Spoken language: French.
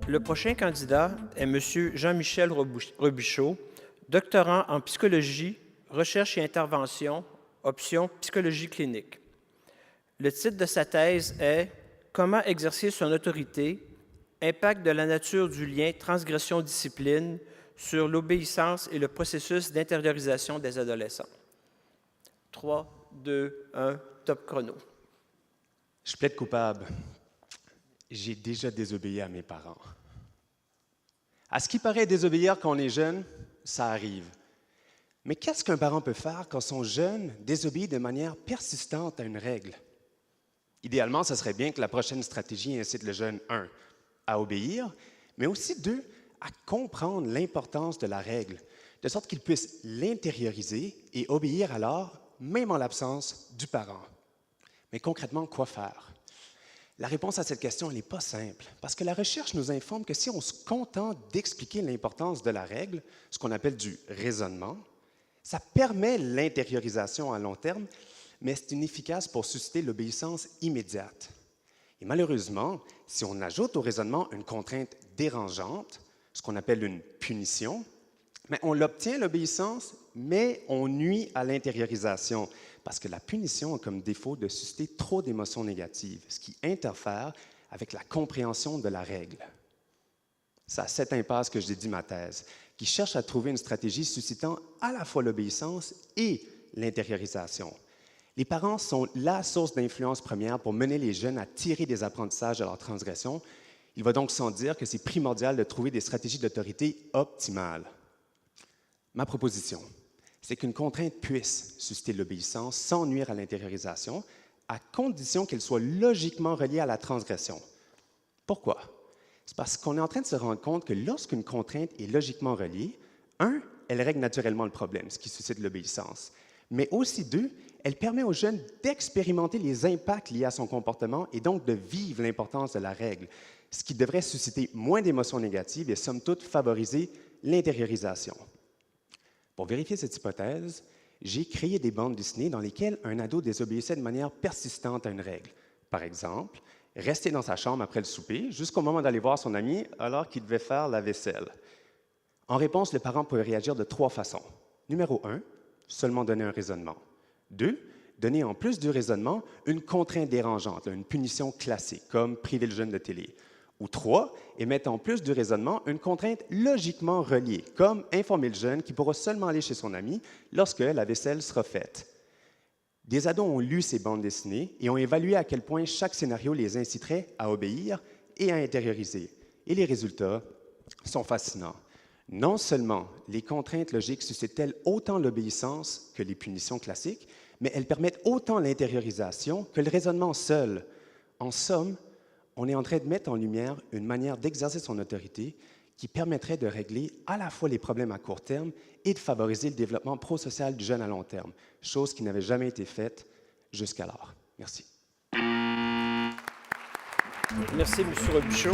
Le prochain candidat est M. Jean-Michel Robuchon, doctorant en psychologie, recherche et intervention, option psychologie clinique. Le titre de sa thèse est « Comment exercer son autorité, impact de la nature du lien transgression-discipline sur l'obéissance et le processus d'intériorisation des adolescents. » 3, 2, 1, top chrono. Je plaide coupable. J'ai déjà désobéi à mes parents. À ce qui paraît, désobéir quand on est jeune, ça arrive. Mais qu'est-ce qu'un parent peut faire quand son jeune désobéit de manière persistante à une règle? Idéalement, ce serait bien que la prochaine stratégie incite le jeune, 1, à obéir, mais aussi 2, à comprendre l'importance de la règle, de sorte qu'il puisse l'intérioriser et obéir alors, même en l'absence du parent. Mais concrètement, quoi faire? La réponse à cette question, elle n'est pas simple, parce que la recherche nous informe que si on se contente d'expliquer l'importance de la règle, ce qu'on appelle du raisonnement, ça permet l'intériorisation à long terme, mais c'est inefficace pour susciter l'obéissance immédiate. Et malheureusement, si on ajoute au raisonnement une contrainte dérangeante, ce qu'on appelle une punition, mais on obtient l'obéissance, mais on nuit à l'intériorisation, parce que la punition a comme défaut de susciter trop d'émotions négatives, ce qui interfère avec la compréhension de la règle. C'est à cette impasse que je dédie ma thèse, qui cherche à trouver une stratégie suscitant à la fois l'obéissance et l'intériorisation. Les parents sont la source d'influence première pour mener les jeunes à tirer des apprentissages de leur transgression. Il va donc sans dire que c'est primordial de trouver des stratégies d'autorité optimales. Ma proposition, c'est qu'une contrainte puisse susciter l'obéissance sans nuire à l'intériorisation, à condition qu'elle soit logiquement reliée à la transgression. Pourquoi? C'est parce qu'on est en train de se rendre compte que lorsqu'une contrainte est logiquement reliée, 1, elle règle naturellement le problème, ce qui suscite l'obéissance, mais aussi 2, elle permet aux jeunes d'expérimenter les impacts liés à son comportement et donc de vivre l'importance de la règle, ce qui devrait susciter moins d'émotions négatives et, somme toute, favoriser l'intériorisation. Pour vérifier cette hypothèse, j'ai créé des bandes dessinées dans lesquelles un ado désobéissait de manière persistante à une règle. Par exemple, rester dans sa chambre après le souper jusqu'au moment d'aller voir son ami alors qu'il devait faire la vaisselle. En réponse, le parent peut réagir de 3 façons. Numéro 1, seulement donner un raisonnement. 2, donner en plus du raisonnement une contrainte dérangeante, une punition classique, comme priver le jeune de télé. Ou 3, émettre en plus du raisonnement une contrainte logiquement reliée, comme informer le jeune qu'il pourra seulement aller chez son ami lorsque la vaisselle sera faite. Des ados ont lu ces bandes dessinées et ont évalué à quel point chaque scénario les inciterait à obéir et à intérioriser. Et les résultats sont fascinants. Non seulement les contraintes logiques suscitent-elles autant l'obéissance que les punitions classiques, mais elles permettent autant l'intériorisation que le raisonnement seul. En somme, on est en train de mettre en lumière une manière d'exercer son autorité qui permettrait de régler à la fois les problèmes à court terme et de favoriser le développement prosocial du jeune à long terme, chose qui n'avait jamais été faite jusqu'alors. Merci. Merci, M. Robuchon.